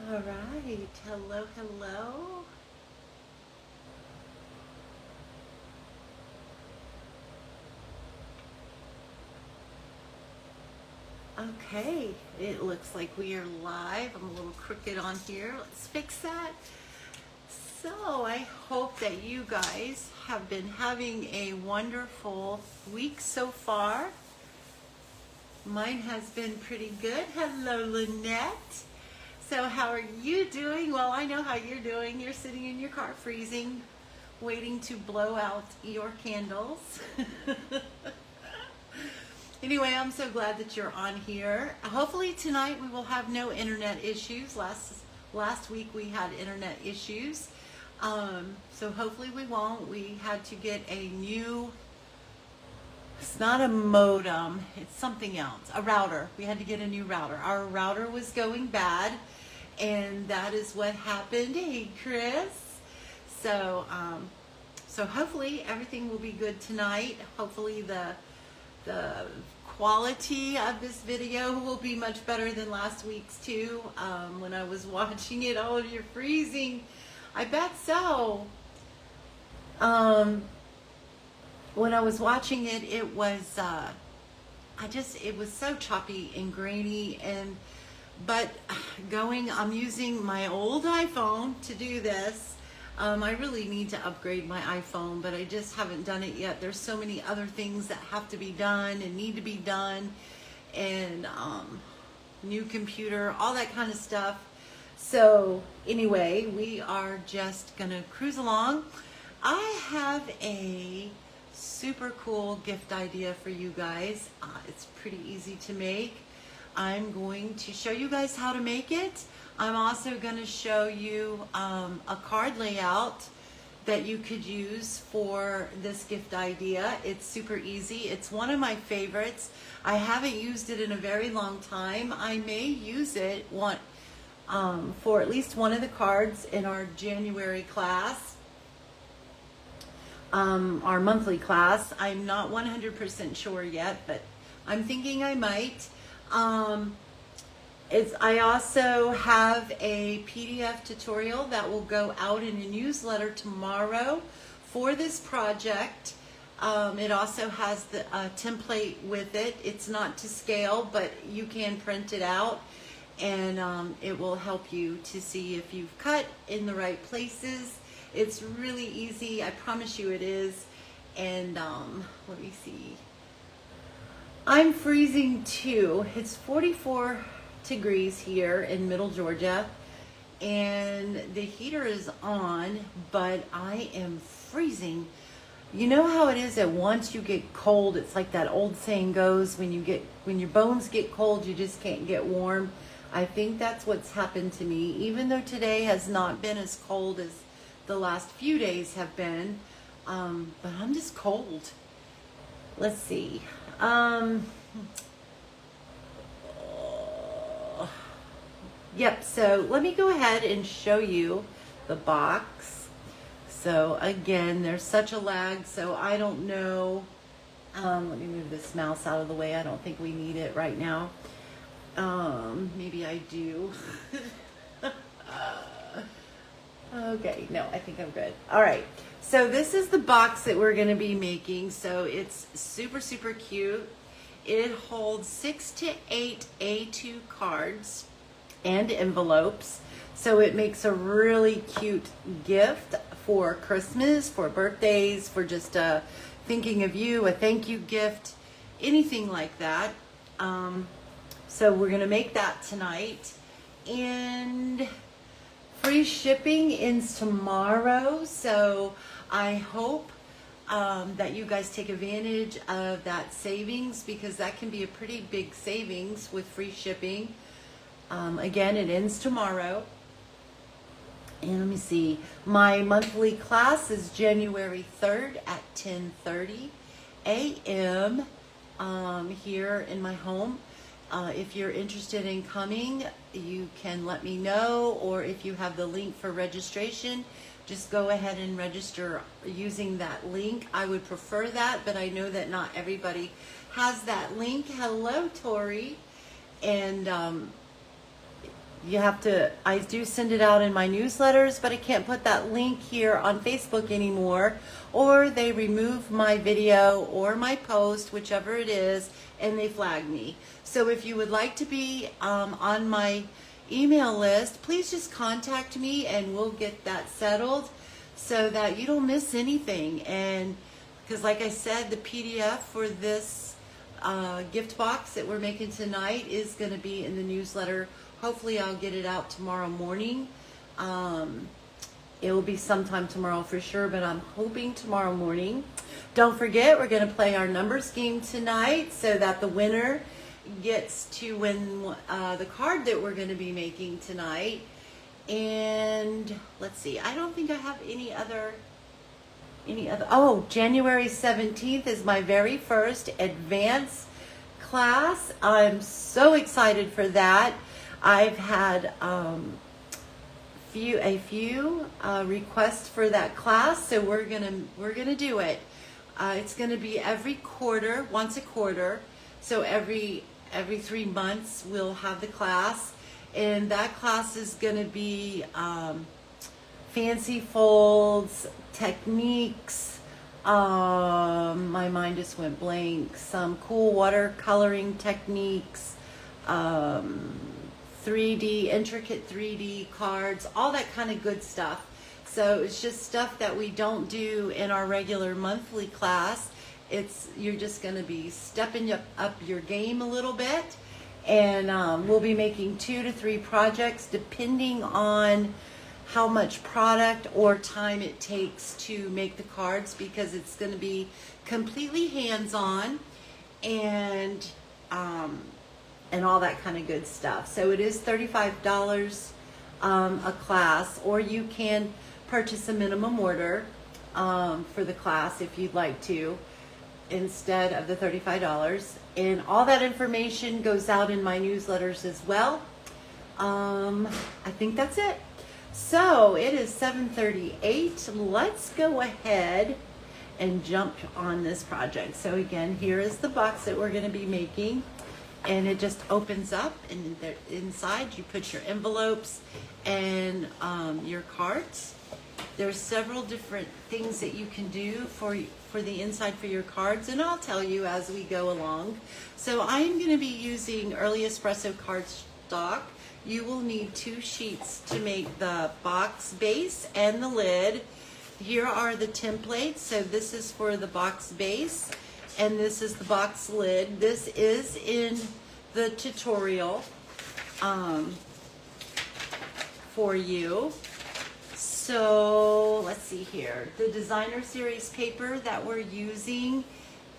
All right. Hello, hello. Okay, it looks like we are live. I'm a little crooked on here. Let's fix that. So, I hope that you guys have been having a wonderful week so far. Mine has been pretty good. Hello, Lynette. So, how are you doing? Well, I know how you're doing. You're sitting in your car freezing, waiting to blow out your candles. Anyway, I'm so glad that you're on here. Hopefully tonight we will have no internet issues. Last week we had internet issues. So hopefully we won't. We had to get a new, it's not a modem, it's something else, a router. We had to get a new router. Our router was going bad, and that is what happened. Hey, Chris. So hopefully everything will be good tonight. Hopefully the quality of this video will be much better than last week's too. When I was watching it, oh, you're freezing. I bet so. When I was watching it, it was it was so choppy and grainy, but I'm using my old iPhone to do this. I really need to upgrade my iPhone, but I just haven't done it yet. There's so many other things that have to be done and need to be done, and new computer, all that kind of stuff. So anyway, we are just gonna cruise along. I have a super cool gift idea for you guys. It's pretty easy to make. I'm going to show you guys how to make it. I'm also going to show you a card layout that you could use for this gift idea. It's super easy. It's one of my favorites. I haven't used it in a very long time. I may use it for at least one of the cards in our January class, our monthly class. I'm not 100% sure yet, but I'm thinking I might. I also have a PDF tutorial that will go out in a newsletter tomorrow for this project. It also has the template with it. It's not to scale, but you can print it out, and it will help you to see if you've cut in the right places. It's really easy. I promise you it is. And let me see. I'm freezing too. It's 44 degrees here in Middle Georgia, and the heater is on, but I am freezing. You know how it is that once you get cold, it's like that old saying goes, when your bones get cold, you just can't get warm. I think that's what's happened to me, even though today has not been as cold as the last few days have been. But I'm just cold. Let's see. Yep, so let me go ahead and show you the box. So again, there's such a lag, so I don't know. Let me move this mouse out of the way. I don't think we need it right now. Maybe I do. Okay, no, I think I'm good. All right, so this is the box that we're going to be making. So it's super, super cute. It holds 6 to 8 A2 cards and envelopes. So it makes a really cute gift for Christmas, for birthdays, for just thinking of you, a thank you gift, anything like that. So we're going to make that tonight. And free shipping ends tomorrow, so I hope that you guys take advantage of that savings, because that can be a pretty big savings with free shipping. Again, it ends tomorrow. And let me see, my monthly class is January 3rd at 10:30 a.m. Here in my home. If you're interested in coming, you can let me know, or if you have the link for registration, just go ahead and register using that link. I would prefer that, but I know that not everybody has that link. Hello, Tori. And you have to, I do send it out in my newsletters, but I can't put that link here on Facebook anymore, or they remove my video or my post, whichever it is, and they flag me. So if you would like to be on my email list, please just contact me and we'll get that settled so that you don't miss anything. And because like I said, the PDF for this gift box that we're making tonight is going to be in the newsletter. Hopefully I'll get it out tomorrow morning. It will be sometime tomorrow for sure, but I'm hoping tomorrow morning. Don't forget, we're going to play our numbers game tonight so that the winner gets to win the card that we're going to be making tonight. And let's see, I don't think I have any other. Oh, January 17th is my very first advanced class. I'm so excited for that. I've had a few requests for that class, so we're gonna do it. It's gonna be every quarter, once a quarter. So every 3 months we'll have the class, and that class is gonna be fancy folds, techniques. My mind just went blank. Some cool watercoloring techniques. 3D, intricate 3D cards, all that kind of good stuff. So it's just stuff that we don't do in our regular monthly class. You're just going to be stepping up your game a little bit, and we'll be making 2 to 3 projects depending on how much product or time it takes to make the cards, because it's going to be completely hands-on and all that kind of good stuff. So it is $35 a class, or you can purchase a minimum order for the class if you'd like to, instead of the $35. And all that information goes out in my newsletters as well. I think that's it. So it is 7:38. Let's go ahead and jump on this project. So again, here is the box that we're going to be making. And it just opens up, and inside you put your envelopes and your cards. There's several different things that you can do for the inside for your cards, and I'll tell you as we go along. So I'm going to be using Early Espresso cardstock. You will need 2 sheets to make the box base and the lid. Here are the templates. So this is for the box base, and this is the box lid. This is in the tutorial for you. So let's see here. The designer series paper that we're using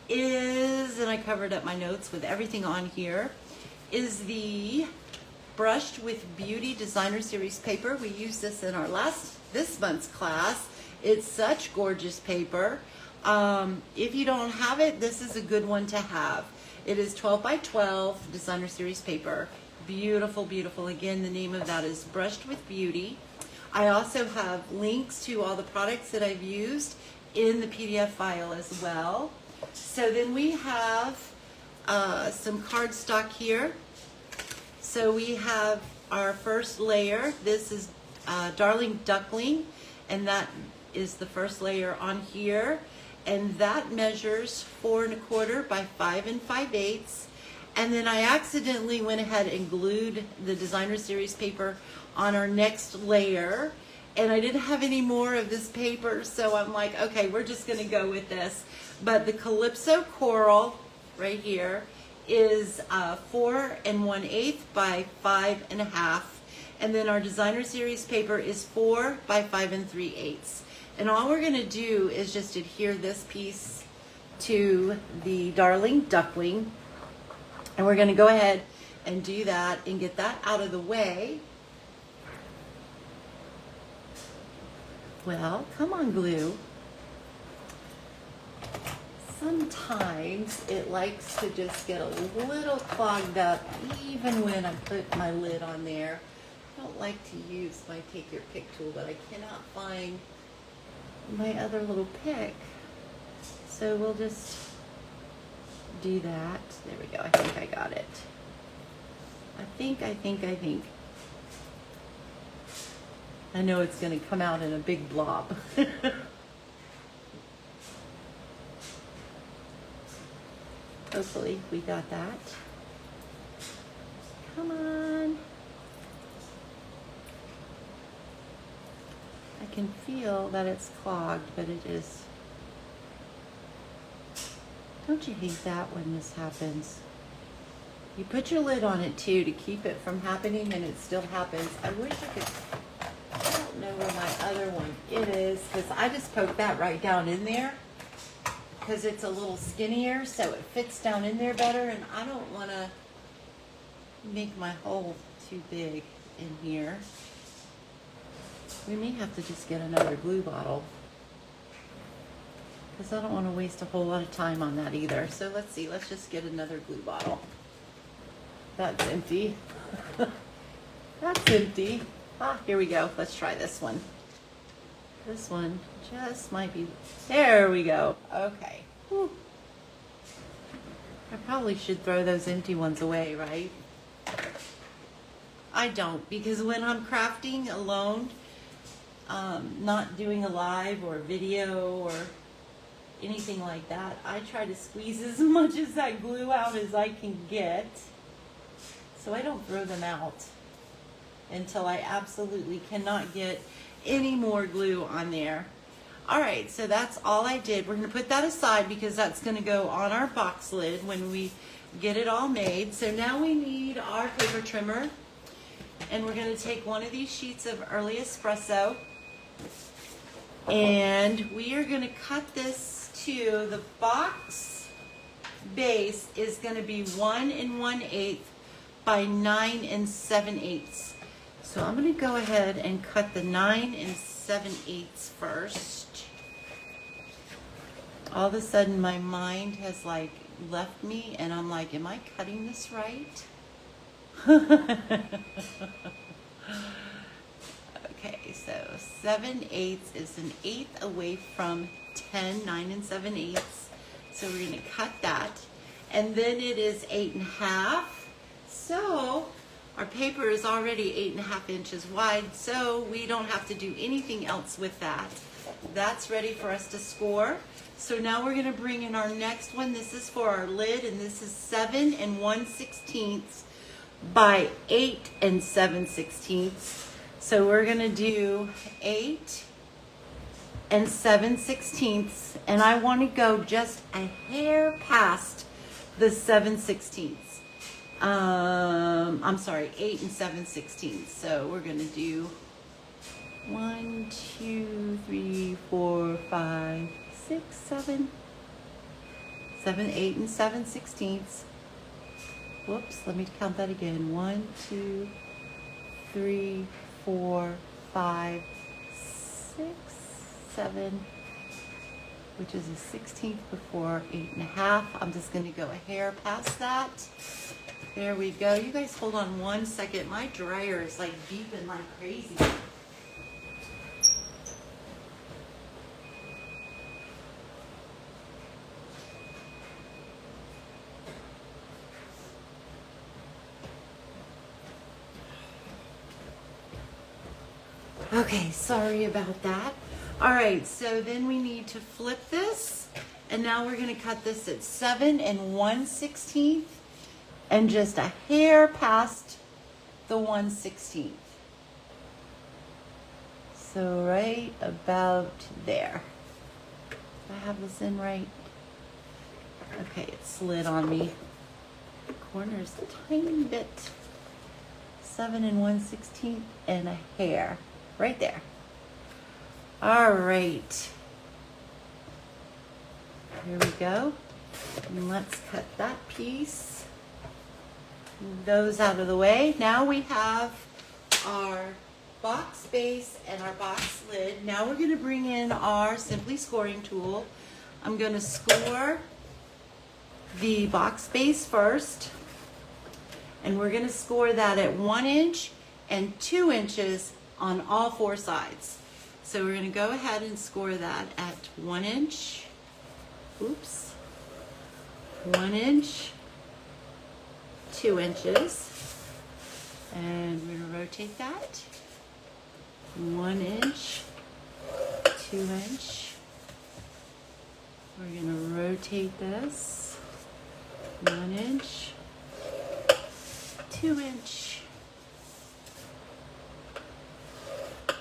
is, and I covered up my notes with everything on here, is the Brushed with Beauty designer series paper. We used this in our this month's class. It's such gorgeous paper. If you don't have it, this is a good one to have. It is 12 by 12 designer series paper. Beautiful, beautiful. Again, the name of that is Brushed with Beauty. I also have links to all the products that I've used in the PDF file as well. So then we have some cardstock here. So we have our first layer. This is Darling Duckling, and that is the first layer on here. And that measures 4 1/4 by 5 5/8. And then I accidentally went ahead and glued the designer series paper on our next layer. And I didn't have any more of this paper, so I'm like, okay, we're just gonna go with this. But the Calypso Coral right here is 4 1/8 by 5 1/2. And then our designer series paper is 4 by 5 3/8. And all we're gonna do is just adhere this piece to the Darling Duckling. And we're gonna go ahead and do that and get that out of the way. Well, come on, glue. Sometimes it likes to just get a little clogged up even when I put my lid on there. I don't like to use my Take Your Pick tool, but I cannot find my other little pick. So we'll just do that. There we go. I think I got it. I think. I know it's going to come out in a big blob. Hopefully we got that. Come on. I can feel that it's clogged, but it is. Don't you hate that when this happens? You put your lid on it too to keep it from happening, and it still happens. I wish I could. I don't know where my other one is, because I just poked that right down in there because it's a little skinnier, so it fits down in there better, and I don't want to make my hole too big in here. We may have to just get another glue bottle, because I don't want to waste a whole lot of time on that either. So let's see, let's just get another glue bottle. That's empty. That's empty. Ah, here we go. Let's try this one. This one just might be, there we go. Okay. Whew. I probably should throw those empty ones away, right? I don't, because when I'm crafting alone, not doing a live or video or anything like that, I try to squeeze as much of that glue out as I can get. So I don't throw them out until I absolutely cannot get any more glue on there. All right, so that's all I did. We're going to put that aside because that's going to go on our box lid when we get it all made. So now we need our paper trimmer, and we're going to take one of these sheets of early espresso, and we are going to cut this to, the box base is going to be 1 1/8 by 9 7/8. So I'm going to go ahead and cut the 9 7/8 first. All of a sudden my mind has like left me, and I'm like, am I cutting this right? Okay, so 7/8 is an eighth away from 10, 9 7/8. So we're going to cut that. And then it is 8.5. So our paper is already 8.5 inches wide, so we don't have to do anything else with that. That's ready for us to score. So now we're going to bring in our next one. This is for our lid, and this is 7 1/16 by 8 7/16. So we're going to do 8 7/16, and I want to go just a hair past the 7/16. I'm sorry, 8 7/16. So we're going to do 1, 2, 3, 4, 5, 6, 7, 7, 8 7/16. Whoops, let me count that again. 1, 2, 3, 4, 5, 6, 7, which is a 16th before 8.5. I'm just going to go a hair past that. There we go. You guys hold on one second. My dryer is like beeping like crazy. Okay, sorry about that. All right, so then we need to flip this, and now we're going to cut this at 7 1/16 and just a hair past the 1/16. So right about there. Do I have this in right? Okay, it slid on me. The corner's a tiny bit. 7 1/16 and a hair. Right there. All right. Here we go. And let's cut that piece. Move those out of the way. Now we have our box base and our box lid. Now we're going to bring in our Simply Scoring tool. I'm going to score the box base first. And we're going to score that at 1 inch and 2 inches on all 4 sides. So we're going to go ahead and score that at 1 inch. Oops. 1 inch, 2 inches. And we're going to rotate that. 1 inch, 2 inch. We're going to rotate this. 1 inch, 2 inch,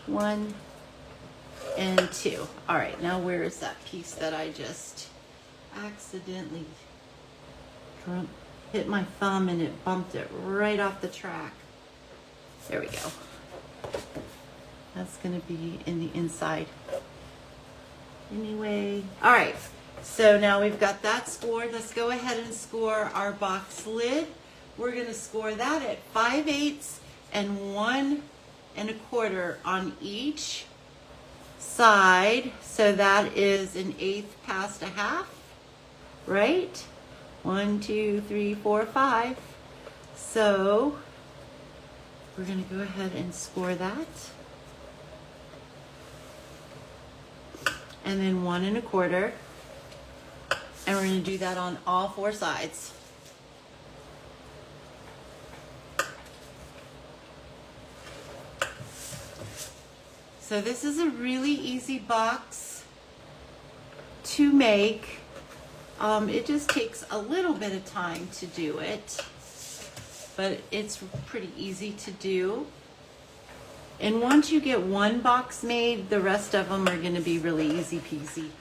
1 and 2. All right, now where is that piece that I just accidentally hit my thumb and it bumped it right off the track? There we go. That's going to be in the inside. Anyway, all right. So now we've got that scored. Let's go ahead and score our box lid. We're going to score that at 5/8 and 1 1/4 on each side. So that is 1/8 past a half, right? 1, 2, 3, 4, 5. So we're going to go ahead and score that. And then 1 1/4. And we're going to do that on all 4 sides. So this is a really easy box to make. It just takes a little bit of time to do it, but it's pretty easy to do. And once you get one box made, the rest of them are going to be really easy peasy.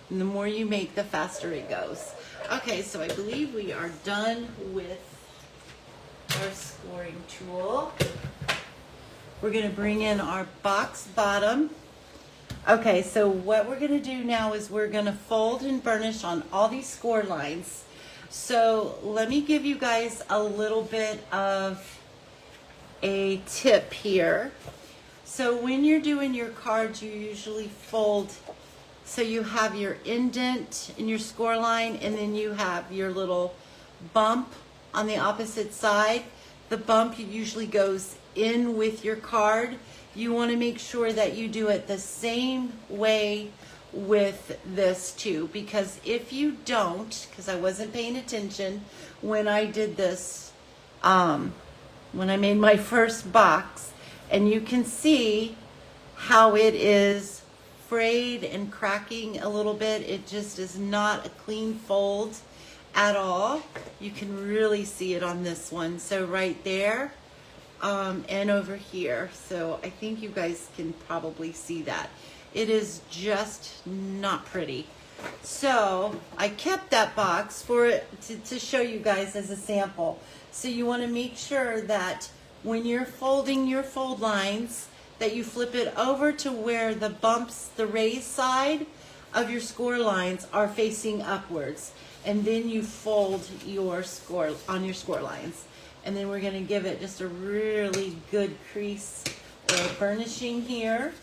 And the more you make, the faster it goes. Okay, so I believe we are done with our scoring tool. We're going to bring in our box bottom. Okay, so what we're going to do now is we're going to fold and burnish on all these score lines. So let me give you guys a little bit of a tip here. So when you're doing your cards, you usually fold so you have your indent in your score line, and then you have your little bump on the opposite side. The bump usually goes in with your card. You want to make sure that you do it the same way with this too, because if you don't, because I wasn't paying attention when I did this, when I made my first box, and you can see how it is frayed and cracking a little bit. It just is not a clean fold at all. You can really see it on this one. So right there, and over here. So I think you guys can probably see that. It is just not pretty. So I kept that box for it to show you guys as a sample. So you want to make sure that when you're folding your fold lines, that you flip it over to where the bumps, the raised side of your score lines are facing upwards. And then you fold your score on your score lines. And then we're going to give it just a really good crease or burnishing here.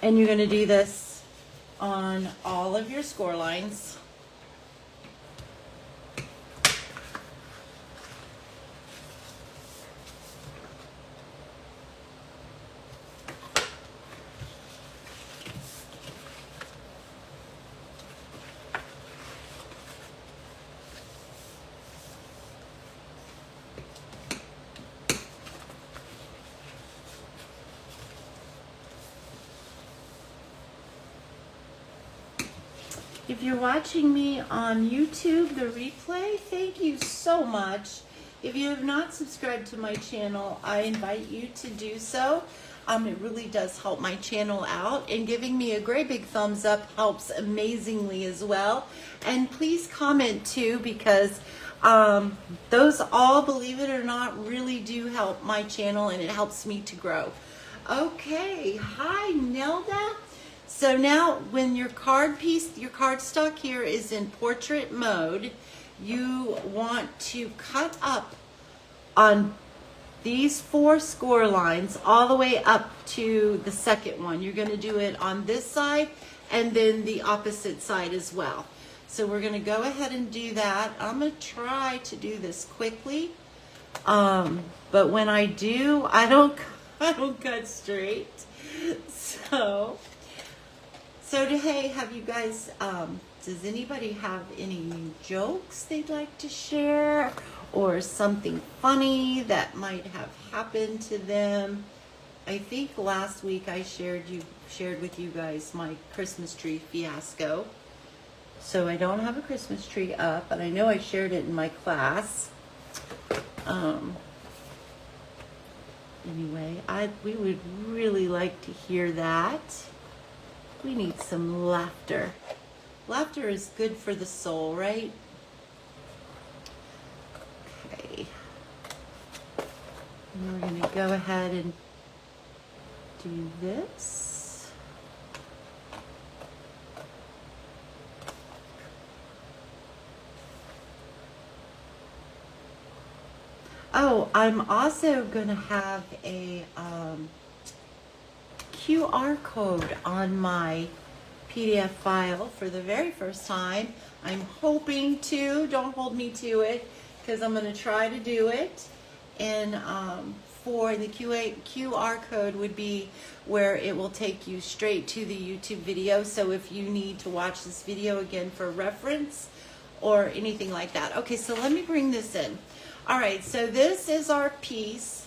And you're going to do this on all of your score lines. If you're watching me on YouTube, the replay, thank you so much. If you have not subscribed to my channel, I invite you to do so. It really does help my channel out, and giving me a great big thumbs up helps amazingly as well. And please comment too, because those all, believe it or not, really do help my channel, and it helps me to grow. Okay, hi Nelda. So now when your card piece, your cardstock here is in portrait mode, you want to cut up on these 4 score lines all the way up to the second one. You're going to do it on this side and then the opposite side as well. So we're going to go ahead and do that. I'm going to try to do this quickly, but when I do, I don't cut straight. So hey, have you guys, does anybody have any new jokes they'd like to share? or something funny that might have happened to them. I think last week I shared with you guys my Christmas tree fiasco. So I don't have a Christmas tree up, but I know I shared it in my class. Anyway, we would really like to hear that. We need some laughter. Laughter is good for the soul, right? Okay. And we're going to go ahead and do this. Oh, I'm also going to have a QR code on my PDF file for the very first time. I'm hoping to, don't hold me to it, because I'm going to try to do it. And for the QR code would be where it will take you straight to the YouTube video. So if you need to watch this video again for reference or anything like that. Okay, so let me bring this in. All right, so this is our piece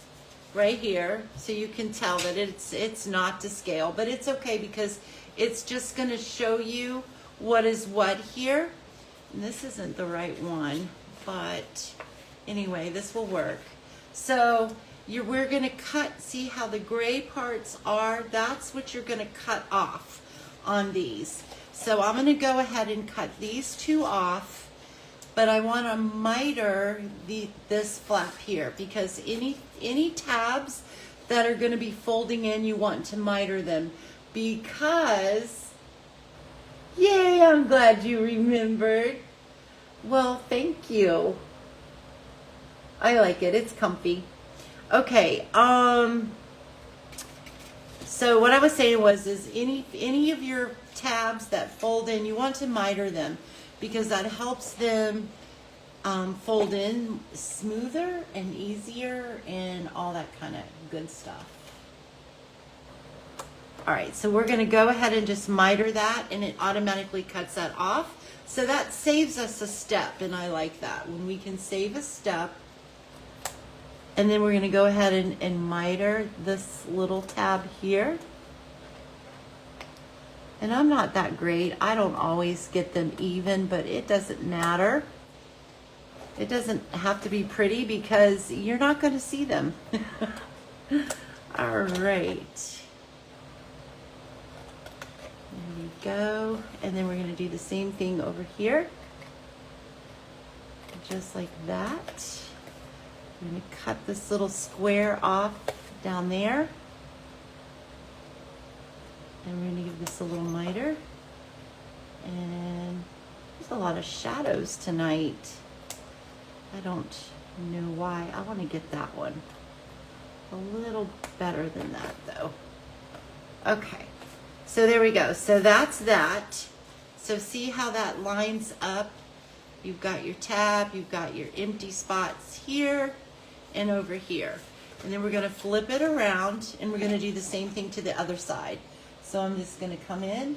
right here. So you can tell that it's not to scale, but it's okay because it's just going to show you what is what here. And this isn't the right one, but anyway, this will work. So we're going to cut, see how the gray parts are? That's what you're going to cut off on these. So I'm going to go ahead and cut these two off. But I want to miter this flap here because any tabs that are going to be folding in, you want to miter them because, yay, I'm glad you remembered. Well, thank you. I like it. It's comfy. Okay. So what I was saying was, is any of your tabs that fold in, you want to miter them, because that helps them fold in smoother and easier and all that kind of good stuff. All right, so we're going to go ahead and just miter that, and it automatically cuts that off. So that saves us a step, and I like that when we can save a step. And then we're going to go ahead and miter this little tab here. And I'm not that great. I don't always get them even, but it doesn't matter. It doesn't have to be pretty because you're not going to see them. All right. There we go. And then we're going to do the same thing over here. Just like that. I'm going to cut this little square off down there. And we're going to give this a little miter. And there's a lot of shadows tonight. I don't know why. I want to get that one a little better than that though. Okay, so there we go. So that's that. So see how that lines up? You've got your tab, you've got your empty spots here and over here. And then we're going to flip it around and we're going to do the same thing to the other side. So I'm just going to come in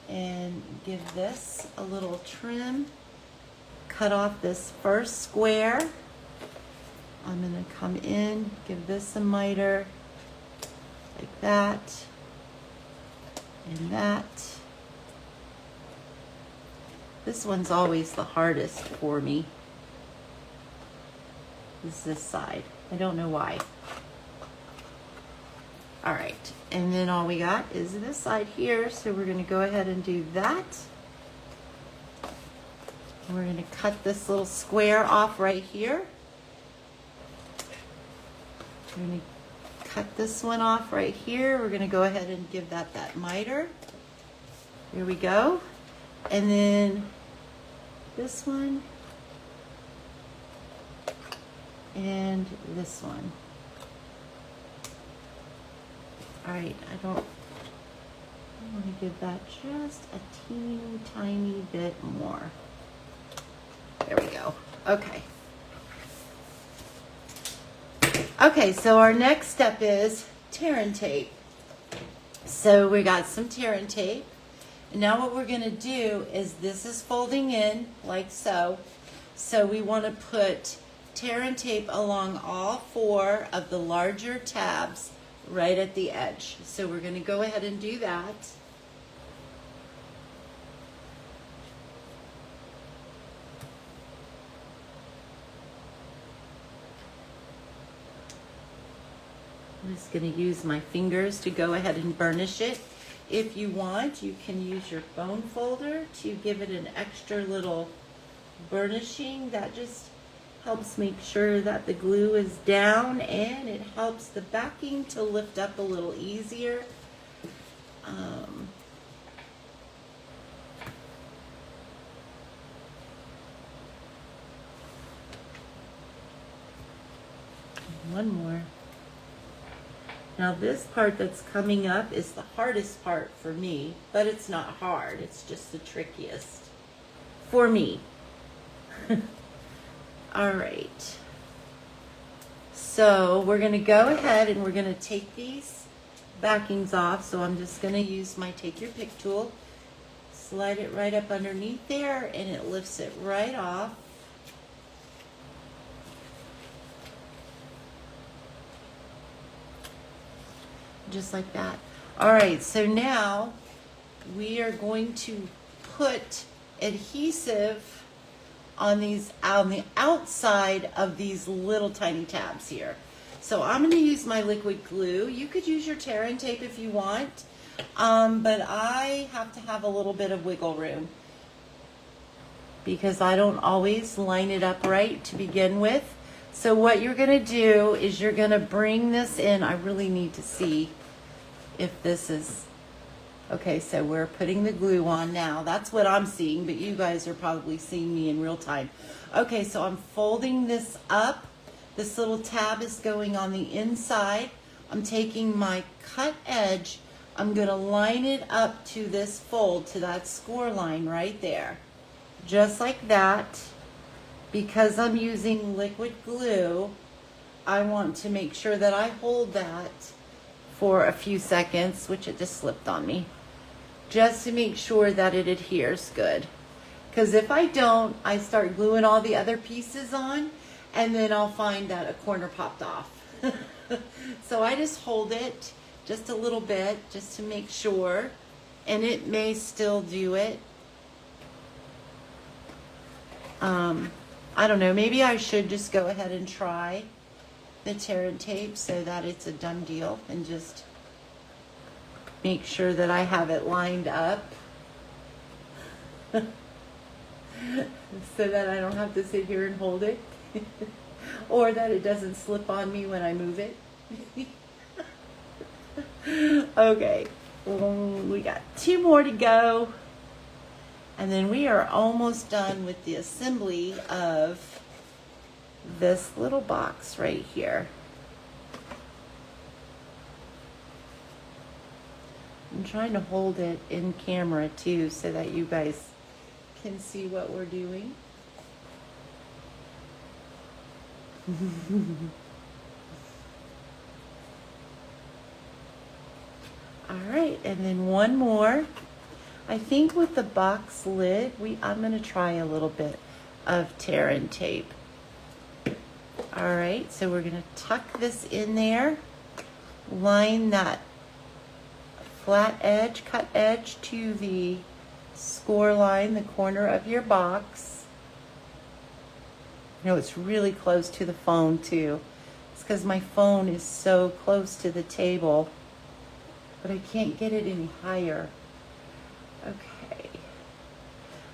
and give this a little trim. Cut off this first square. I'm going to come in, give this a miter, like that, and that. This one's always the hardest for me. Is this side. I don't know why. All right, and then all we got is this side here, so we're going to go ahead and do that. We're going to cut this little square off right here. We're going to cut this one off right here. We're going to go ahead and give that miter. Here we go. And then this one and this one. All right, I want to give that just a teeny tiny bit more. There we go. Okay. Okay, so our next step is tear and tape. So we got some tear and tape. And now what we're going to do is this is folding in like so. So we want to put tear and tape along all 4 of the larger tabs right at the edge. So we're going to go ahead and do that. I'm just going to use my fingers to go ahead and burnish it. If you want, you can use your bone folder to give it an extra little burnishing. That just helps make sure that the glue is down, and it helps the backing to lift up a little easier. One more. Now this part that's coming up is the hardest part for me, but it's not hard, it's just the trickiest for me. All right, so we're going to go ahead and we're going to take these backings off. So I'm just going to use my take your pick tool, slide it right up underneath there, and it lifts it right off. Just like that. All right, so now we are going to put adhesive on these, on the outside of these little tiny tabs here. So I'm going to use my liquid glue. You could use your tear and tape if you want, but I have to have a little bit of wiggle room because I don't always line it up right to begin with. So what you're going to do is you're going to bring this in. I really need to see if this is okay. So we're putting the glue on now. That's what I'm seeing, but you guys are probably seeing me in real time. Okay, so I'm folding this up. This little tab is going on the inside. I'm taking my cut edge. I'm going to line it up to this fold, to that score line right there. Just like that. Because I'm using liquid glue, I want to make sure that I hold that for a few seconds, which it just slipped on me, just to make sure that it adheres good. Because if I don't, I start gluing all the other pieces on, and then I'll find that a corner popped off. So I just hold it just a little bit, just to make sure, and it may still do it. I don't know, maybe I should just go ahead and try the tear and tape so that it's a done deal and just make sure that I have it lined up so that I don't have to sit here and hold it or that it doesn't slip on me when I move it. Okay, we got 2 more to go. And then we are almost done with the assembly of this little box right here. I'm trying to hold it in camera too so that you guys can see what we're doing. All right, and then one more. I think with the box lid, I'm going to try a little bit of tear and tape. All right, so we're going to tuck this in there, line that flat edge, cut edge to the score line, the corner of your box. You know, it's really close to the phone too. It's because my phone is so close to the table, but I can't get it any higher. Okay.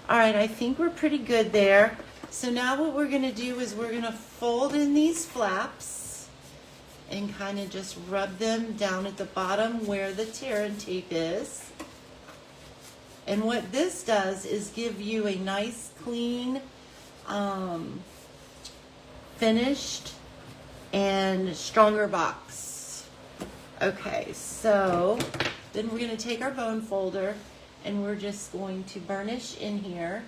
All right, I think we're pretty good there. So now what we're going to do is we're going to fold in these flaps and kind of just rub them down at the bottom where the tear and tape is. And what this does is give you a nice, clean, finished and stronger box. Okay, so then we're going to take our bone folder and we're just going to burnish in here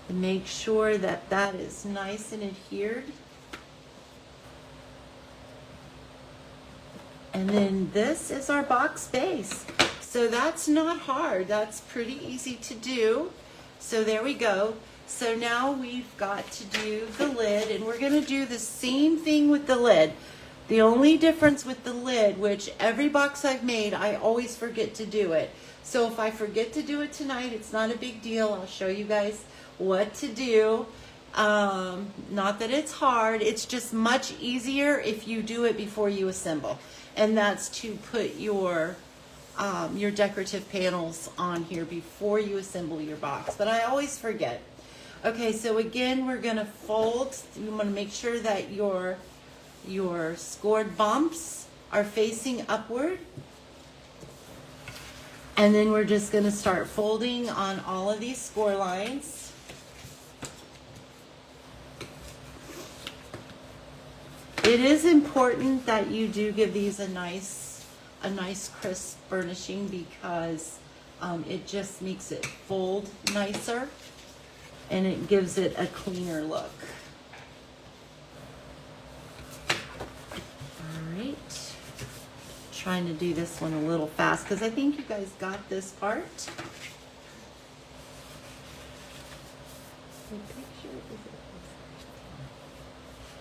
and make sure that that is nice and adhered. And then this is our box base. So that's not hard. That's pretty easy to do. So there we go. So now we've got to do the lid, and we're going to do the same thing with the lid. The only difference with the lid, which every box I've made, I always forget to do it. So if I forget to do it tonight, it's not a big deal. I'll show you guys what to do. Not that it's hard, it's just much easier if you do it before you assemble. And that's to put your decorative panels on here before you assemble your box. But I always forget. Okay, so again, we're gonna fold. You wanna make sure that your scored bumps are facing upward. And then we're just gonna start folding on all of these score lines. It is important that you do give these a nice crisp burnishing, because it just makes it fold nicer and it gives it a cleaner look. All right, trying to do this one a little fast because I think you guys got this part.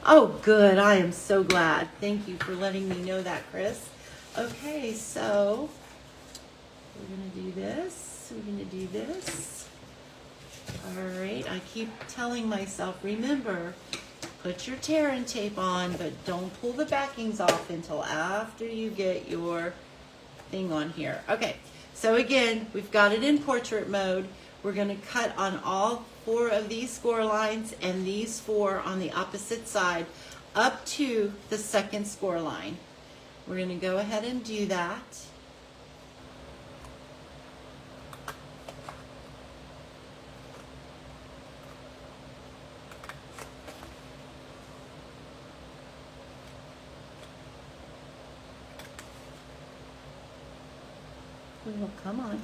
Oh, good. I am so glad. Thank you for letting me know that, Chris. Okay, so we're going to do this. We're going to do this. All right. I keep telling myself, remember, put your tear and tape on, but don't pull the backings off until after you get your thing on here. Okay. So again, we've got it in portrait mode. We're going to cut on all 4 of these score lines and these 4 on the opposite side up to the second score line. We're going to go ahead and do that. Well, come on.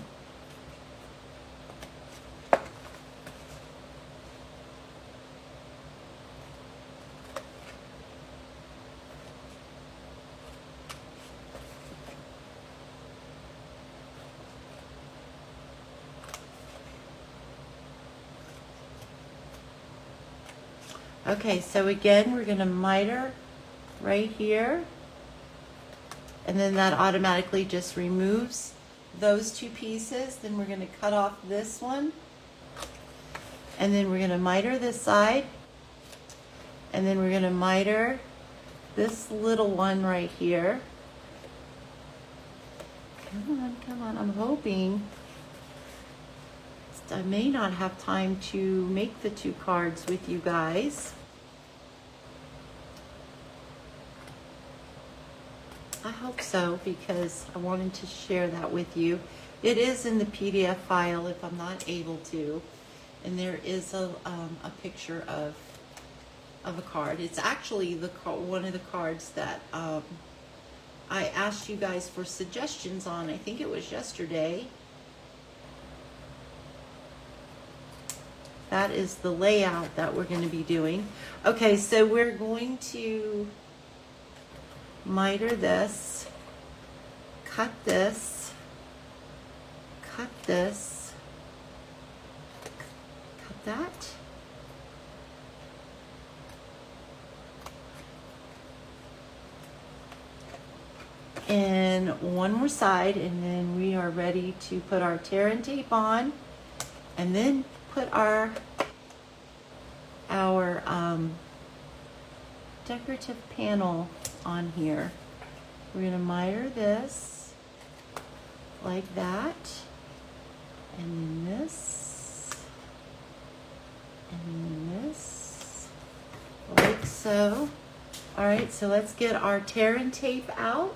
Okay, so again, we're going to miter right here, and then that automatically just removes those 2 pieces. Then we're going to cut off this one, and then we're going to miter this side, and then we're going to miter this little one right here. Come on, I'm hoping. I may not have time to make the 2 cards with you guys. I hope so, because I wanted to share that with you. It is in the PDF file if I'm not able to, and there is a picture of a card. It's actually one of the cards that I asked you guys for suggestions on. I think it was yesterday. That is the layout that we're going to be doing. Okay, so we're going to miter this, cut this, cut this, cut that, and one more side, and then we are ready to put our tear and tape on, and then put our decorative panel on here. We're going to miter this like that, and then this, and then this, like so. All right, so let's get our tear and tape out,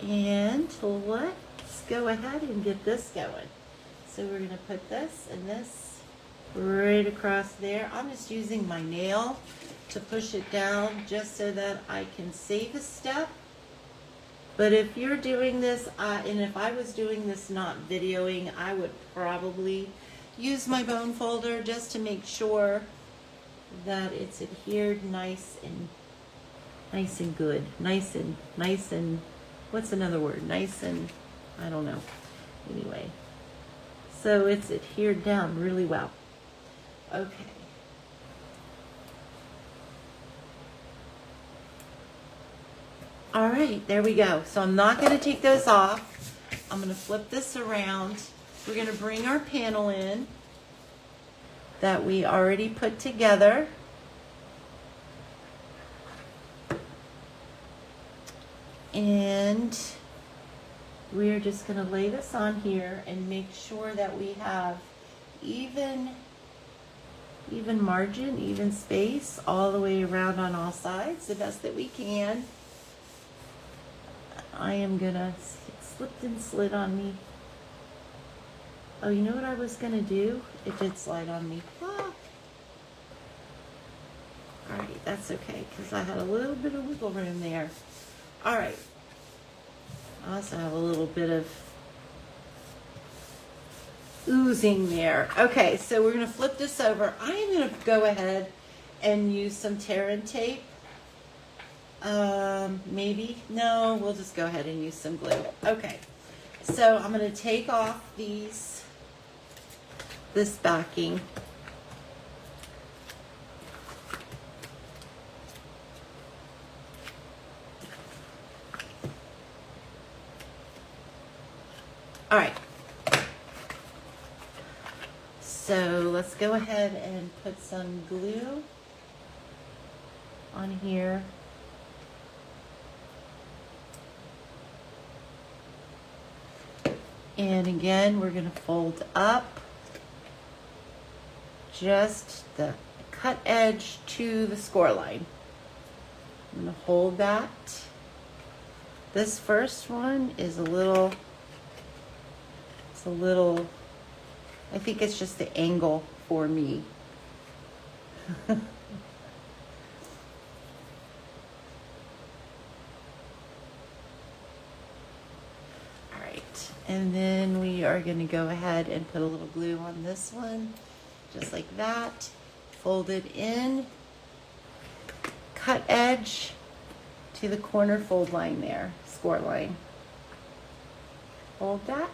and let's go ahead and get this going. So we're going to put this and this right across there. I'm just using my nail to push it down just so that I can save a step. But if you're doing this, and if I was doing this not videoing, I would probably use my bone folder just to make sure that it's adhered nice and good. Nice and, what's another word? Nice and, I don't know. Anyway. So it's adhered down really well. Okay. All right, there we go. So I'm not going to take those off. I'm going to flip this around. We're going to bring our panel in that we already put together. And we're just going to lay this on here and make sure that we have even margin, even space all the way around on all sides, the best that we can. I am gonna, it slipped and slid on me. Oh, you know what I was gonna do? It did slide on me. Ah. All right, that's okay, because I had a little bit of wiggle room there. All right. I also have a little bit of oozing there. Okay, so we're gonna flip this over. I am gonna go ahead and use some tear and tape. Maybe, no, we'll just go ahead and use some glue. Okay, so I'm gonna take off this backing. All right. So let's go ahead and put some glue on here. And again, we're going to fold up just the cut edge to the score line. I'm going to hold that. This first one is a little, I think it's just the angle for me. And then we are going to go ahead and put a little glue on this one, just like that. Fold it in, cut edge to the corner fold line there, score line. Hold that.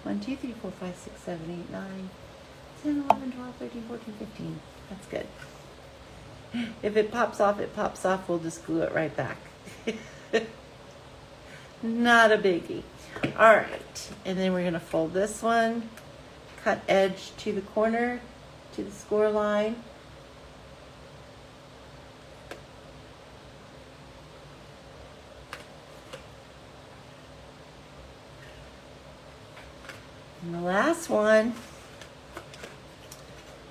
1, 2, 3, 4, 5, 6, 7, 8, 9, 10, 11, 12, 13, 14, 15. That's good. If it pops off, it pops off. We'll just glue it right back. Not a biggie. All right, and then we're going to fold this one, cut edge to the corner, to the score line. And the last one,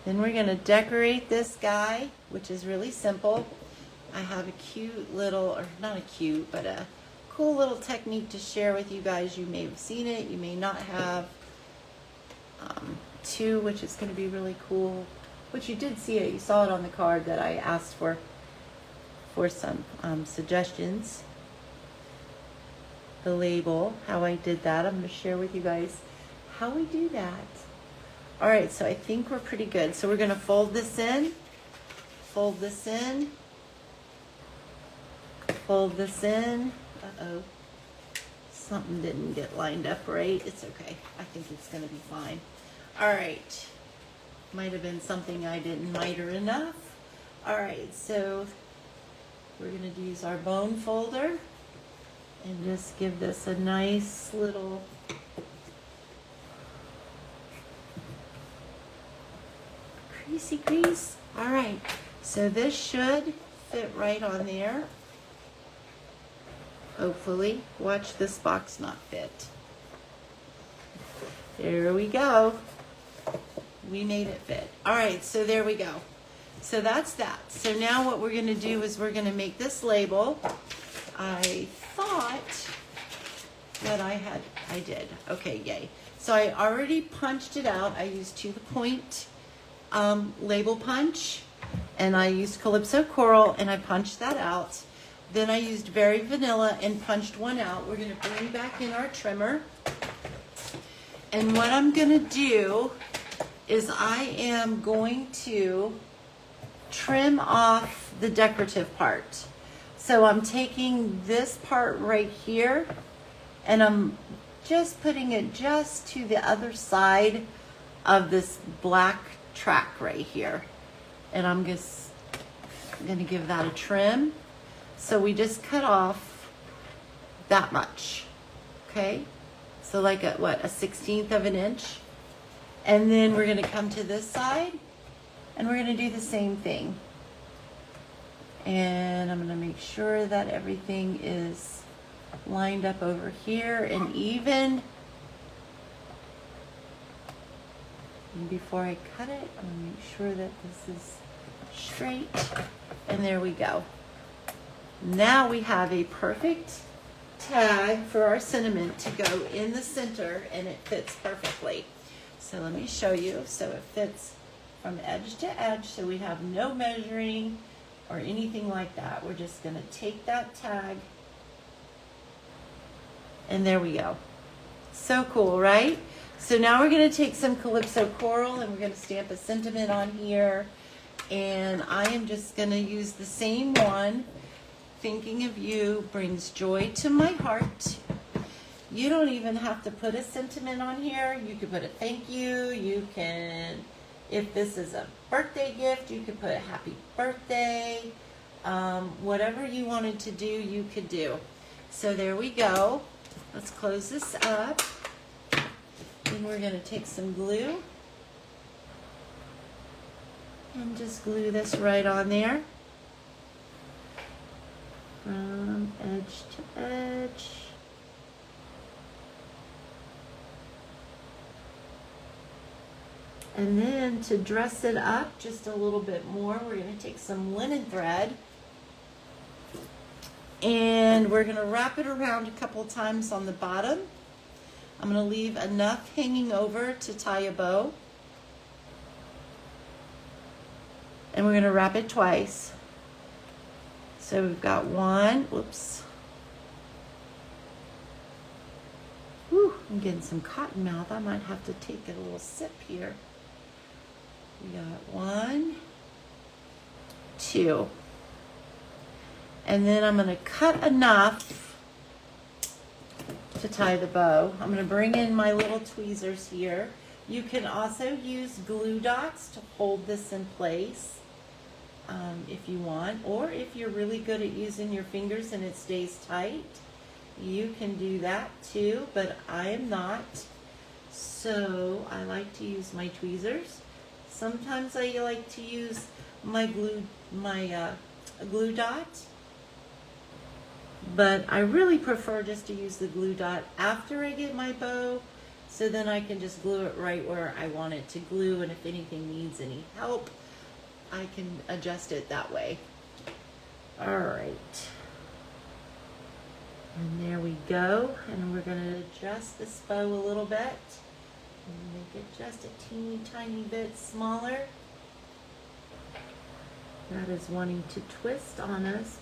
then we're going to decorate this guy, which is really simple. I have a cute little, or not a cute, but a cool little technique to share with you guys. You may have seen it, you may not have, too, which is going to be really cool. Which you did see it, you saw it on the card that I asked for some suggestions. The label, how I did that, I'm going to share with you guys how we do that. All right, so I think we're pretty good. So we're going to fold this in, fold this in, fold this in. Uh-oh, something didn't get lined up right. It's okay. I think it's going to be fine. All right. Might have been something I didn't miter enough. All right, so we're going to use our bone folder and just give this a nice little creasy crease. All right, so this should fit right on there. Hopefully. Watch this box not fit. There we go. We made it fit. All right, so there we go. So that's that. So now what we're going to do is we're going to make this label. I thought that I did. Okay, yay. So I already punched it out. I used to the point label punch, and I used Calypso Coral, and I punched that out. Then I used Very Vanilla and punched one out. We're going to bring back in our trimmer. And what I'm going to do is I am going to trim off the decorative part. So I'm taking this part right here, and I'm just putting it just to the other side of this black track right here. And I'm just gonna give that a trim. So we just cut off that much, okay? So like a 1/16 of an inch. And then we're gonna come to this side and we're gonna do the same thing. And I'm gonna make sure that everything is lined up over here and even. And before I cut it, I'm gonna make sure that this is straight. And there we go. Now we have a perfect tag for our sentiment to go in the center, and it fits perfectly. So let me show you. So it fits from edge to edge, so we have no measuring or anything like that. We're just gonna take that tag, and there we go. So cool, right? So now we're gonna take some Calypso Coral and we're gonna stamp a sentiment on here. And I am just gonna use the same one. Thinking of you brings joy to my heart. You don't even have to put a sentiment on here. You could put a thank you. You can, if this is a birthday gift, you could put a happy birthday. Whatever you wanted to do, you could do. So there we go. Let's close this up. Then we're gonna take some glue and just glue this right on there. From edge to edge. And then to dress it up just a little bit more, we're going to take some linen thread and we're going to wrap it around a couple times on the bottom. I'm going to leave enough hanging over to tie a bow. And we're going to wrap it twice. So we've got one, whoops. Whew, I'm getting some cotton mouth. I might have to take a little sip here. We got 1, 2. And then I'm gonna cut enough to tie the bow. I'm gonna bring in my little tweezers here. You can also use glue dots to hold this in place. If you want, or if you're really good at using your fingers and it stays tight, you can do that too, but I am not, so I like to use my tweezers. Sometimes I like to use my glue dot, but I really prefer just to use the glue dot after I get my bow, so then I can just glue it right where I want it to glue, and if anything needs any help, I can adjust it that way. All right. And there we go. And we're gonna adjust this bow a little bit and make it just a teeny tiny bit smaller. That is wanting to twist on us.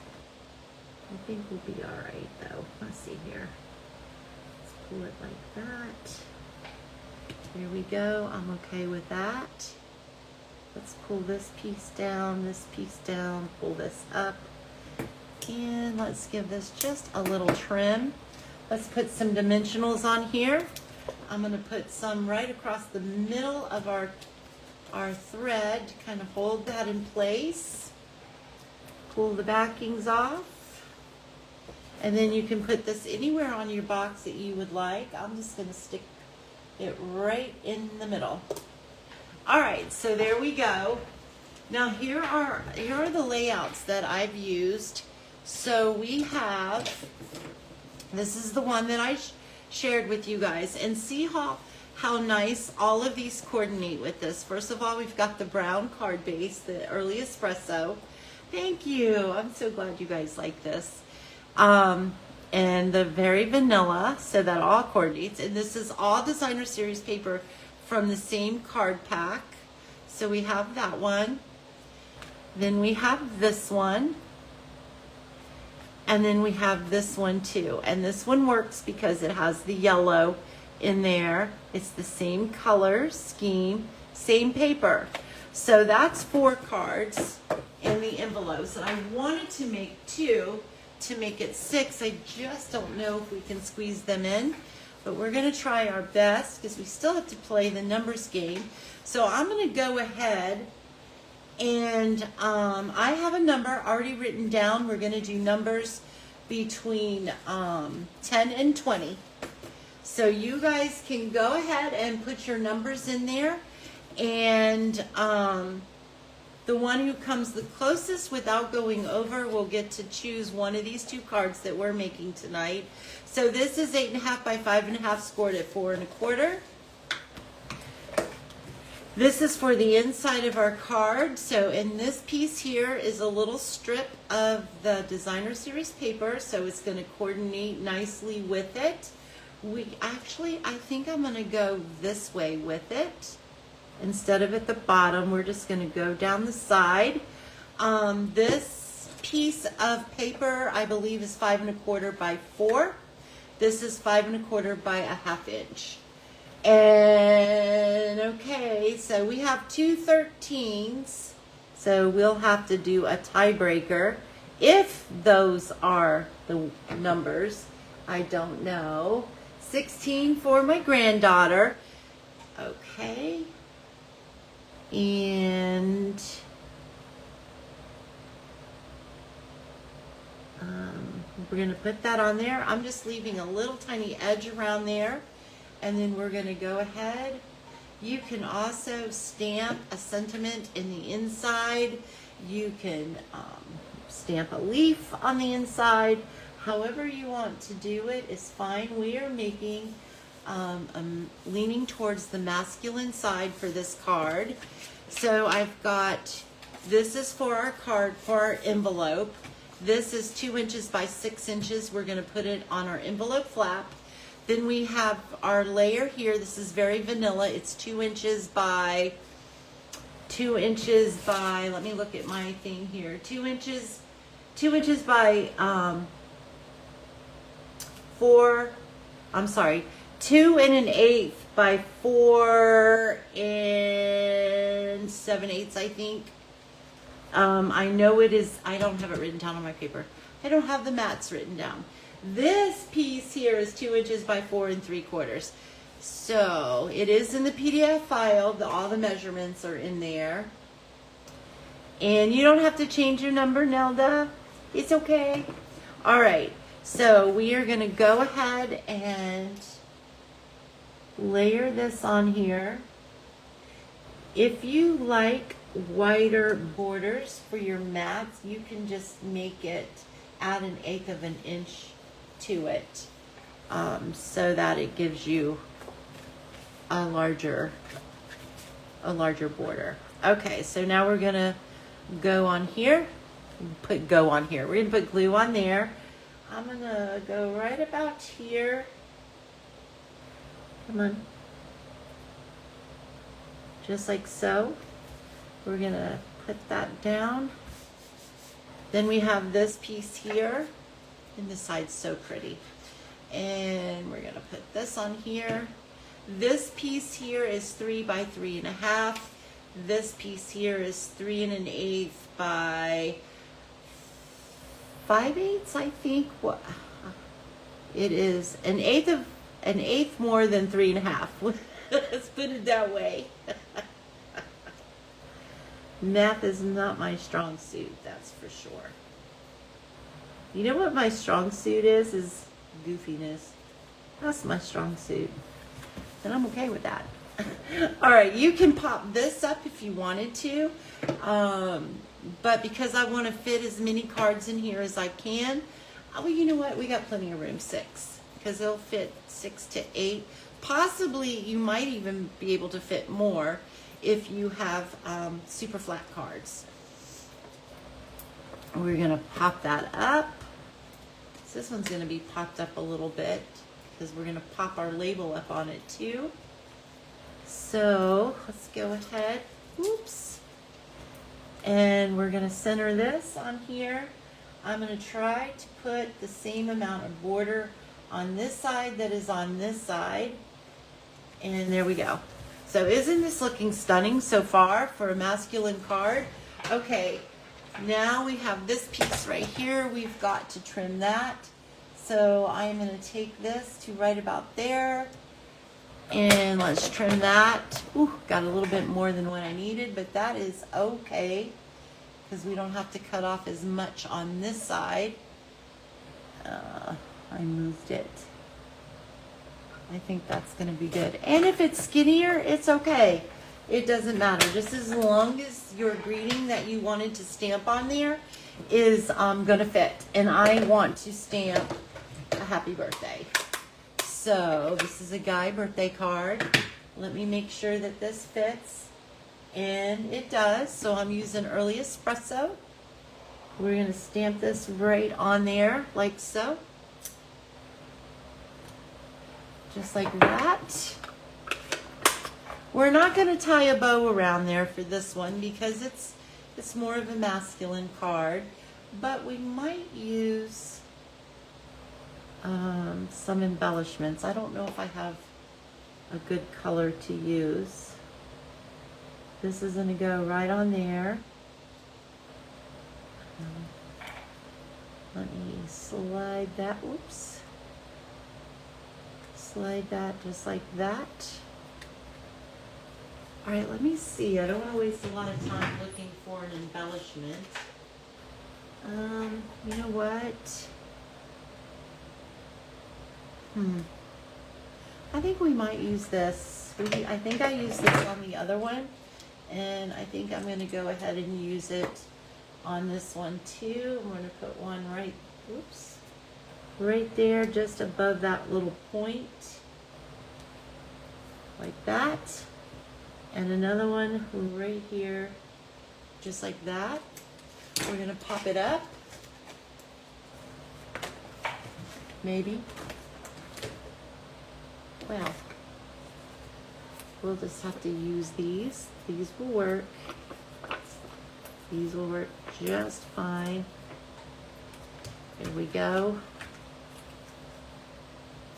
I think we'll be all right though. Let's see here. Let's pull it like that. There we go. I'm okay with that. Let's pull this piece down, pull this up, and let's give this just a little trim. Let's put some dimensionals on here. I'm going to put some right across the middle of our thread to kind of hold that in place. Pull the backings off. And then you can put this anywhere on your box that you would like. I'm just going to stick it right in the middle. All right, so there we go. Now here are the layouts that I've used. So we have, this is the one that I shared with you guys, and see how nice all of these coordinate with this. First of all, we've got the brown card base, the early espresso. Thank you. I'm so glad you guys like this. And the very vanilla, so that all coordinates. And this is all designer series paper from the same card pack. So we have that one. Then we have this one. And then we have this one too. And this one works because it has the yellow in there. It's the same color scheme, same paper. So that's 4 cards in the envelopes. And I wanted to make 2 to make it 6. I just don't know if we can squeeze them in. but we're going to try our best because we still have to play the numbers game. So I'm going to go ahead and I have a number already written down. We're going to do numbers between 10 and 20. So you guys can go ahead and put your numbers in there, and the one who comes the closest without going over will get to choose one of these two cards that we're making tonight. So this is 8.5 by 5.5 scored at 4 1/4. This is for the inside of our card. So in this piece here is a little strip of the designer series paper, so it's going to coordinate nicely with it. I think I'm going to go this way with it. Instead of at the bottom, we're just going to go down the side. This piece of paper, I believe, is 5 1/4 by 4. This is 5 1/4 by 1/2 inch. And okay, so we have 2 13s. So we'll have to do a tiebreaker. If those are the numbers, I don't know. 16 for my granddaughter. Okay. And we're going to put that on there. I'm just leaving a little tiny edge around there. And then we're going to go ahead. You can also stamp a sentiment in the inside. You can stamp a leaf on the inside. However you want to do it is fine. We are making, leaning towards the masculine side for this card. So I've got, this is for our card, for our envelope. This is 2 inches by 6 inches. We're going to put it on our envelope flap. Then we have our layer here. This is very vanilla. It's 2 inches by, let me look at my thing here. 2 inches by 2 1/8 by 4 7/8, I think. I know it is, I don't have it written down on my paper. I don't have the mats written down. This piece here is 2 inches by 4 3/4. So it is in the PDF file. All the measurements are in there. And you don't have to change your number, Nelda. It's okay. All right. So we are going to go ahead and layer this on here. If you like wider borders for your mats, you can just make it, add 1/8 of an inch to it, so that it gives you a larger border. Okay, so now we're gonna go on here. We're gonna put glue on there. I'm gonna go right about here. Come on. Just like so. We're gonna put that down. Then we have this piece here, and this side's so pretty. And we're gonna put this on here. This piece here is 3 by 3 1/2. This piece here is 3 1/8 by 5/8, I think. What it is, an eighth more than 3 1/2. Let's put it that way. Math is not my strong suit, that's for sure. You know what my strong suit is goofiness. That's my strong suit. And I'm okay with that. All right, you can pop this up if you wanted to. But because I want to fit as many cards in here as I can, well, you know what? We got plenty of room, 6. Because it'll fit 6 to 8. Possibly you might even be able to fit more if you have super flat cards. We're going to pop that up. So this one's going to be popped up a little bit because we're going to pop our label up on it too. So let's go ahead. Oops. And we're going to center this on here. I'm going to try to put the same amount of border on this side that is on this side. And there we go. So isn't this looking stunning so far for a masculine card? Okay, now we have this piece right here. We've got to trim that. So I'm going to take this to right about there. And let's trim that. Ooh, got a little bit more than what I needed, but that is okay because we don't have to cut off as much on this side. I moved it. I think that's going to be good. And if it's skinnier, it's okay. It doesn't matter. Just as long as your greeting that you wanted to stamp on there is going to fit. And I want to stamp a happy birthday. So this is a guy birthday card. Let me make sure that this fits. And it does. So I'm using early espresso. We're going to stamp this right on there like so. Just like that. We're not going to tie a bow around there for this one because it's more of a masculine card. But we might use some embellishments. I don't know if I have a good color to use. This is going to go right on there. Let me slide that. Oops. Slide that just like that. All right, let me see. I don't want to waste a lot of time looking for an embellishment. You know what? I think we might use this. I think I used this on the other one, and I think I'm going to go ahead and use it on this one too. I'm going to put one right, oops, right there just above that little point, like that. And another one right here, just like that. We're going to pop it up. Maybe. Well, we'll just have to use these. These will work. These will work just fine. There we go.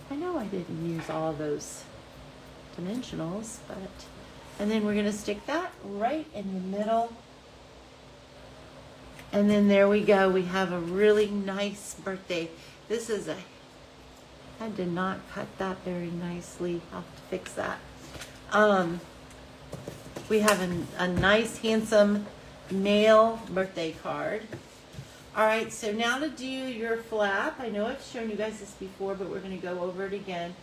I know I didn't use all those dimensionals, but... And then we're going to stick that right in the middle. And then there we go. We have a really nice birthday. This is a... I did not cut that very nicely. I'll have to fix that. We have a nice, handsome male birthday card. All right, so now to do your flap. I know I've shown you guys this before, but we're going to go over it again.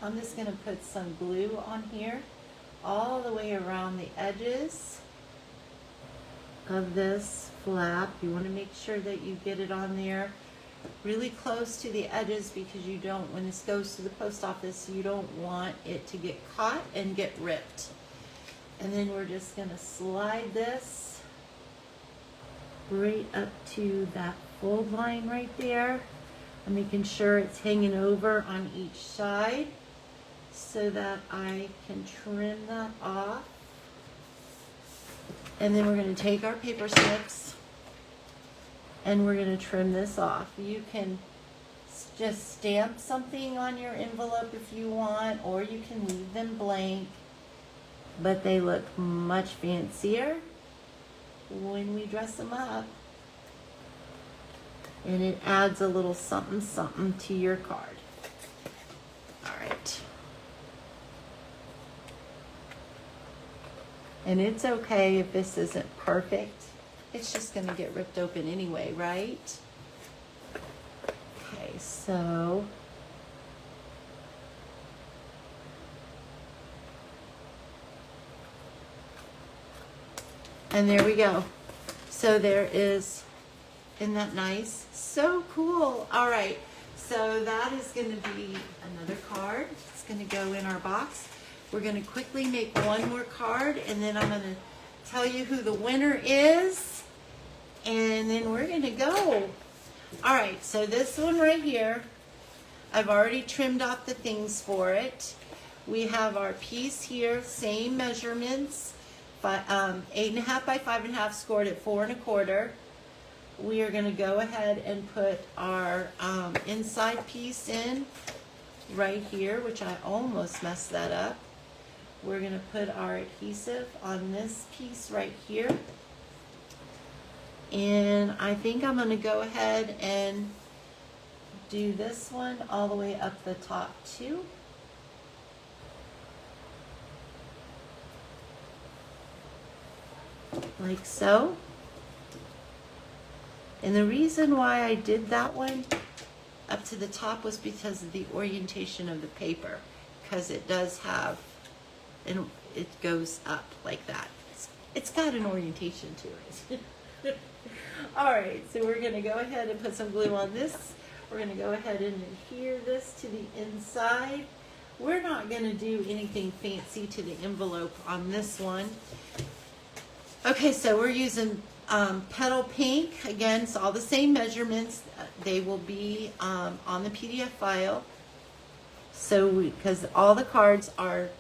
I'm just going to put some glue on here all the way around the edges of this flap. You want to make sure that you get it on there really close to the edges because you don't, when this goes to the post office, you don't want it to get caught and get ripped. And then we're just going to slide this right up to that fold line right there. I'm making sure it's hanging over on each side so that I can trim that off. And then we're going to take our paper snips and we're going to trim this off. You can just stamp something on your envelope if you want, or you can leave them blank, but they look much fancier when we dress them up. And it adds a little something something to your card. All right. And it's okay if this isn't perfect. It's just going to get ripped open anyway, right? Okay, so and there we go. So there is, isn't that nice? So cool. All right, so that is going to be another card. It's going to go in our box. We're going to quickly make one more card, and then I'm going to tell you who the winner is, and then we're going to go. All right, so this one right here, I've already trimmed off the things for it. We have our piece here, same measurements, 8.5 by 5.5, scored at 4 1/4. We are going to go ahead and put our inside piece in right here, which I almost messed that up. We're going to put our adhesive on this piece right here. And I think I'm going to go ahead and do this one all the way up the top too. Like so. And the reason why I did that one up to the top was because of the orientation of the paper, because it does have, and it goes up like that. It's got an orientation to it. All right, so we're gonna go ahead and put some glue on this. We're gonna go ahead and adhere this to the inside. We're not gonna do anything fancy to the envelope on this one. Okay, so we're using petal pink. Again, it's all the same measurements. They will be on the PDF file. So, because all the cards are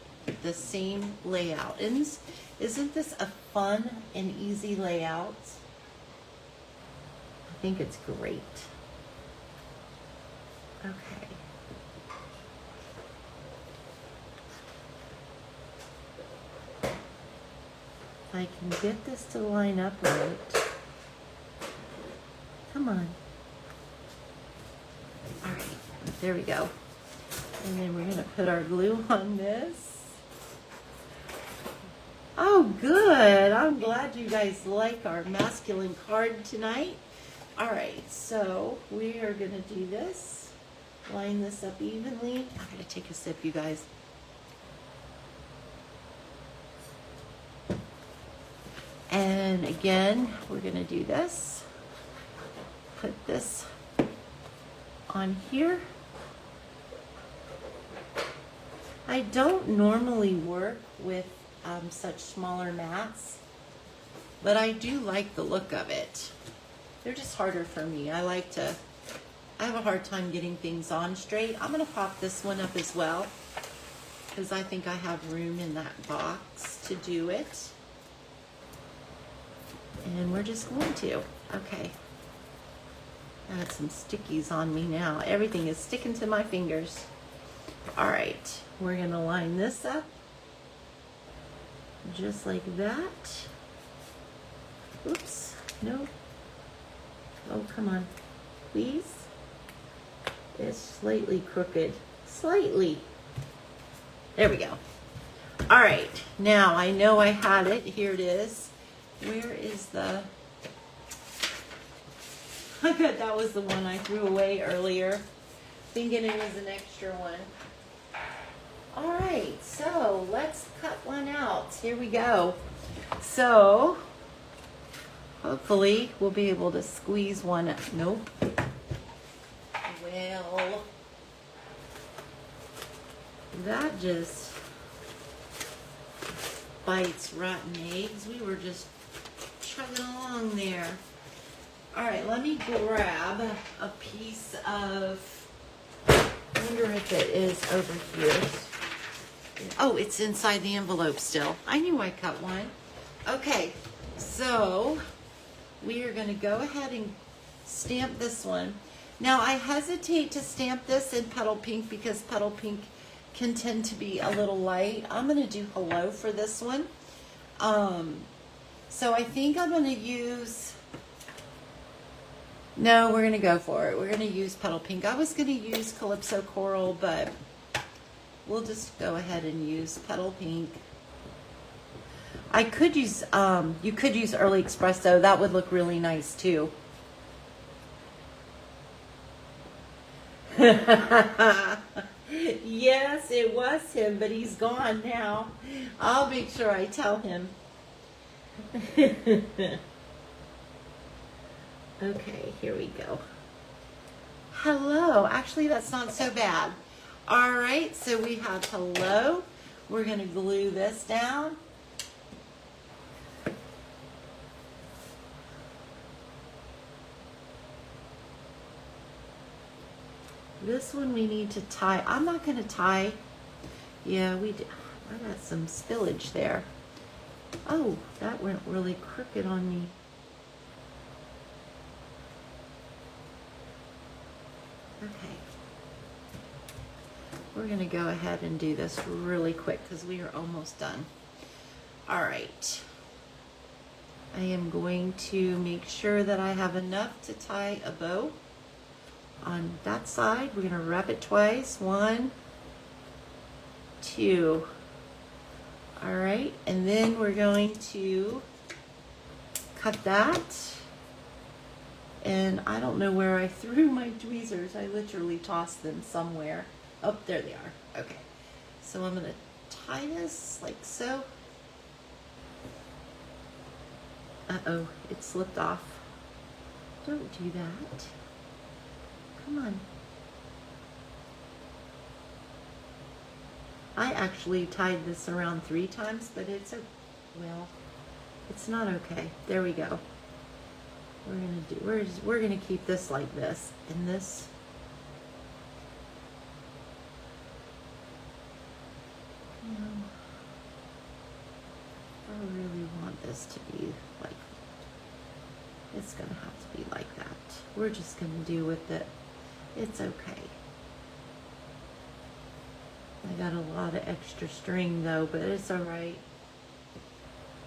the same layout. And isn't this a fun and easy layout? I think it's great. Okay. If I can get this to line up right. Come on. All right, there we go. And then we're gonna put our glue on this. Oh, good. I'm glad you guys like our masculine card tonight. All right, so we are gonna do this. Line this up evenly. I gotta take a sip, you guys. And again, we're gonna do this. Put this on here. I don't normally work with such smaller mats, but I do like the look of it. They're just harder for me. I have a hard time getting things on straight. I'm gonna pop this one up as well, because I think I have room in that box to do it. And we're just going to, okay. I had some stickies on me now. Everything is sticking to my fingers. All right, we're gonna line this up just like that. Oops, no. Oh, come on, please. It's slightly crooked, slightly. There we go. All right, now I know I had it. Here it is. Where is the, I bet that was the one I threw away earlier, thinking it was an extra one. All right, so let's cut one out. Here we go. So hopefully we'll be able to squeeze one up. Nope. Well, that just bites rotten eggs. We were just chugging along there. All right, let me grab a piece of, I wonder if it is over here. Oh, it's inside the envelope still. I knew I cut one. Okay, so we are gonna go ahead and stamp this one. Now I hesitate to stamp this in petal pink because petal pink can tend to be a little light. I'm gonna do hello for this one. So I think I'm gonna use, no, we're gonna go for it. We're gonna use petal pink. I was gonna use Calypso Coral, but we'll just go ahead and use petal pink. I could use, you could use Early Espresso. That would look really nice too. Yes, it was him, but he's gone now. I'll make sure I tell him. Okay, here we go. Hello. Actually, that's not so bad. All right, so we have hello. We're going to glue this down. This one we need to tie. I'm not going to tie. Yeah, we did. I got some spillage there. Oh, that went really crooked on me. Okay. We're going to go ahead and do this really quick because we are almost done. All right. I am going to make sure that I have enough to tie a bow. on that side. We're going to wrap it twice. 1, 2. All right, and then we're going to cut that. And I don't know where I threw my tweezers. I literally tossed them somewhere. Oh, there they are. Okay, so I'm going to tie this like so. Uh-oh, it slipped off. Don't do that. Come on. I actually tied this around 3 times, but it's well, it's not okay. There we go. We're gonna keep this like this, and this. I really want this to be like, it's gonna have to be like that. We're just gonna do with it. It's okay. I got a lot of extra string though, but it's all right.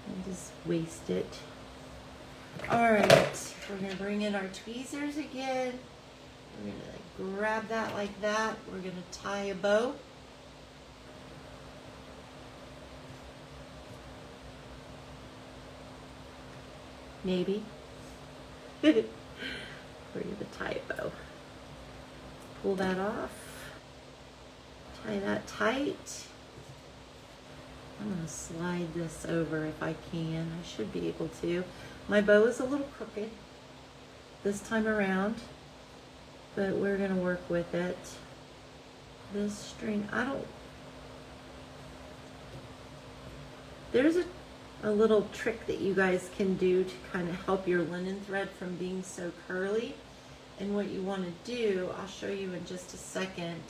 I just waste it. All right, we're gonna bring in our tweezers again. We're gonna grab that like that. We're gonna tie a bow. Maybe. We're gonna tie a bow. Pull that off. Tie that tight. I'm gonna slide this over if I can. I should be able to. My bow is a little crooked this time around, but we're gonna work with it. This string, there's a little trick that you guys can do to kind of help your linen thread from being so curly. And what you want to do, I'll show you in just a second,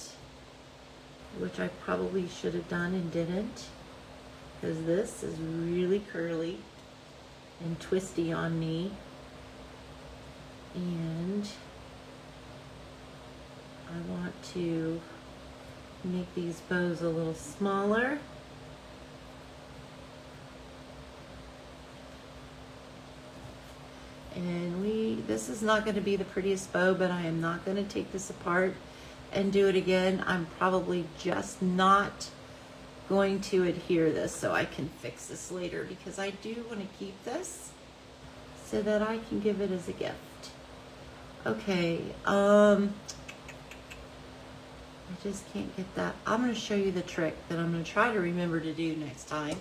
which I probably should have done and didn't, because this is really curly and twisty on me, and I want to make these bows a little smaller. And this is not going to be the prettiest bow, but I am not going to take this apart and do it again. I'm probably just not going to adhere this, so I can fix this later, because I do want to keep this so that I can give it as a gift. Okay, I just can't get that. I'm going to show you the trick that I'm going to try to remember to do next time.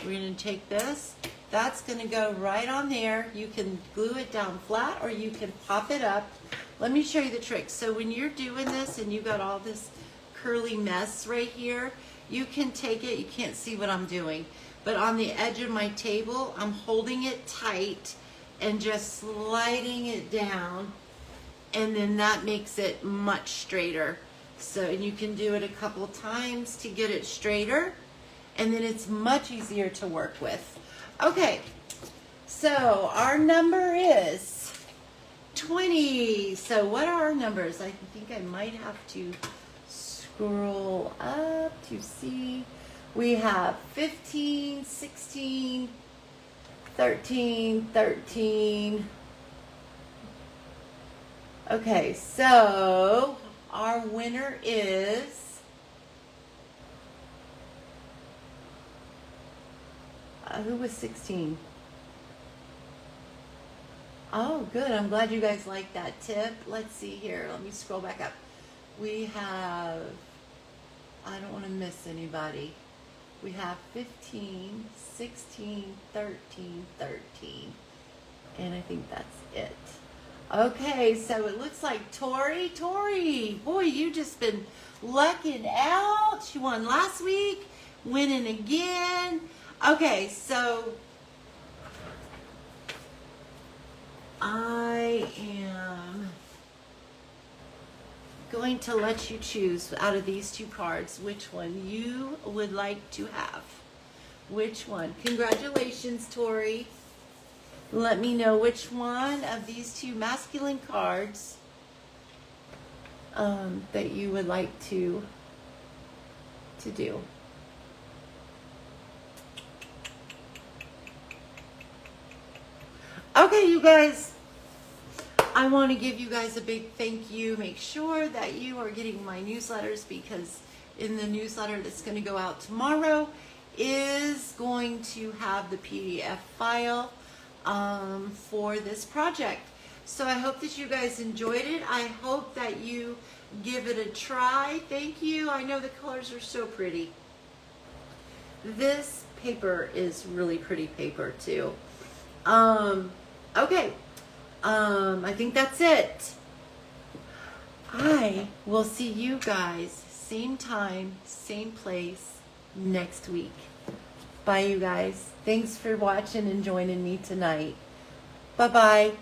We're going to take this. That's going to go right on there. You can glue it down flat, or you can pop it up. Let me show you the trick. So when you're doing this and you got all this curly mess right here, you can take it. You can't see what I'm doing, but on the edge of my table, I'm holding it tight and just sliding it down, and then that makes it much straighter. So, and you can do it a couple times to get it straighter, and then it's much easier to work with. Okay, so our number is 20. So what are our numbers? I think I might have to scroll up to see. We have 15, 16, 13, 13. Okay, so our winner is who was 16? Oh, good. I'm glad you guys like that tip. Let's see here. Let me scroll back up. We have, I don't want to miss anybody. We have 15, 16, 13, 13. And I think that's it. Okay, so it looks like Tori, boy, you just been lucking out. She won last week, winning again. Okay, so I am going to let you choose out of these two cards which one you would like to have. Which one? Congratulations, Tori. Let me know which one of these two masculine cards that you would like to do. Okay, you guys, I want to give you guys a big thank you. Make sure that you are getting my newsletters, because in the newsletter that's going to go out tomorrow is going to have the PDF file for this project. So I hope that you guys enjoyed it. I hope that you give it a try. Thank you. I know the colors are so pretty. This paper is really pretty paper too. Okay. I think that's it. I will see you guys same time, same place next week. Bye, you guys. Thanks for watching and joining me tonight. Bye-bye.